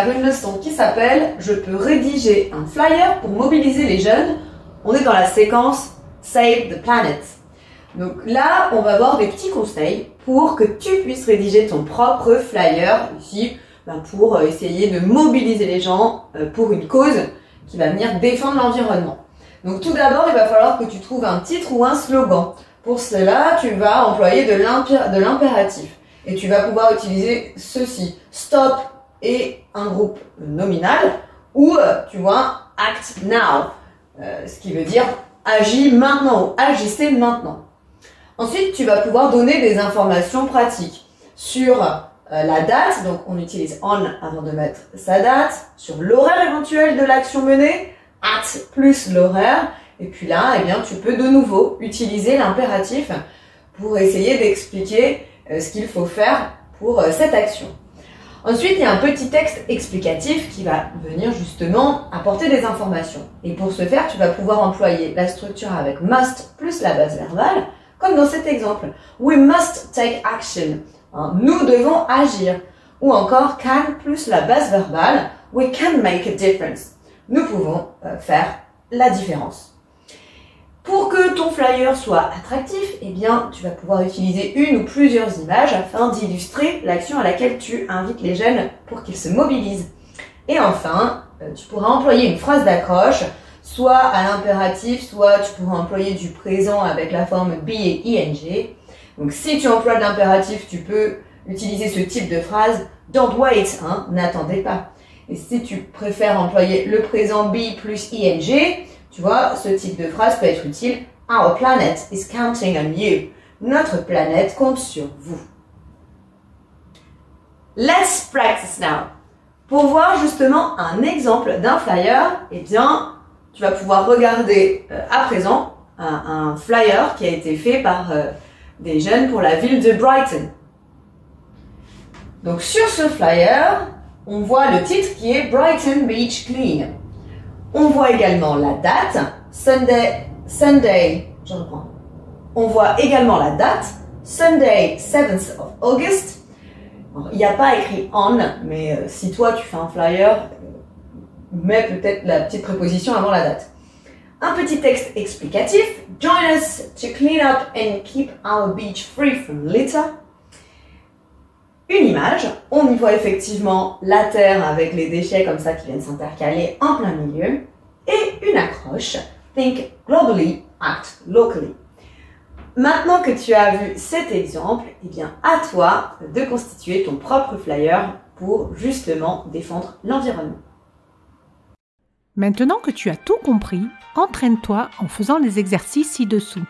faire une leçon qui s'appelle « Je peux rédiger un flyer pour mobiliser les jeunes ». On est dans la séquence « Save the Planet ». Donc là, on va voir des petits conseils pour que tu puisses rédiger ton propre flyer ici, pour essayer de mobiliser les gens pour une cause qui va venir défendre l'environnement. Donc tout d'abord, il va falloir que tu trouves un titre ou un slogan. Pour cela, tu vas employer de l'impératif. Et tu vas pouvoir utiliser ceci, stop et un groupe nominal, ou tu vois, act now, ce qui veut dire agis maintenant ou agissez maintenant. Ensuite, tu vas pouvoir donner des informations pratiques sur la date, donc on utilise on avant de mettre sa date, sur l'horaire éventuel de l'action menée, at plus l'horaire, et puis là, eh bien, tu peux de nouveau utiliser l'impératif pour essayer d'expliquer ce qu'il faut faire pour cette action. Ensuite, il y a un petit texte explicatif qui va venir justement apporter des informations. Et pour ce faire, tu vas pouvoir employer la structure avec must plus la base verbale, comme dans cet exemple. We must take action. Nous devons agir. Ou encore can plus la base verbale. We can make a difference. Nous pouvons faire la différence. Pour que ton flyer soit attractif, eh bien, tu vas pouvoir utiliser une ou plusieurs images afin d'illustrer l'action à laquelle tu invites les jeunes pour qu'ils se mobilisent. Et enfin, tu pourras employer une phrase d'accroche, soit à l'impératif, soit tu pourras employer du présent avec la forme be et ing. Donc si tu emploies de l'impératif, tu peux utiliser ce type de phrase don't wait, n'attendez pas. Et si tu préfères employer le présent be plus ing, tu vois, ce type de phrase peut être utile. Our planet is counting on you. Notre planète compte sur vous. Let's practice now. Pour voir justement un exemple d'un flyer, eh bien, tu vas pouvoir regarder à présent un flyer qui a été fait par des jeunes pour la ville de Brighton. Donc sur ce flyer, on voit le titre qui est Brighton Beach Clean. On voit également la date, Sunday, je reprends. On voit également la date, Sunday 7th of August. Alors, il n'y a pas écrit on, mais si toi tu fais un flyer, mets peut-être la petite préposition avant la date. Un petit texte explicatif, join us to clean up and keep our beach free from litter. Une image, on y voit effectivement la terre avec les déchets comme ça qui viennent s'intercaler en plein milieu. Et une accroche, think globally, act locally. Maintenant que tu as vu cet exemple, eh bien à toi de constituer ton propre flyer pour justement défendre l'environnement. Maintenant que tu as tout compris, entraîne-toi en faisant les exercices ci-dessous.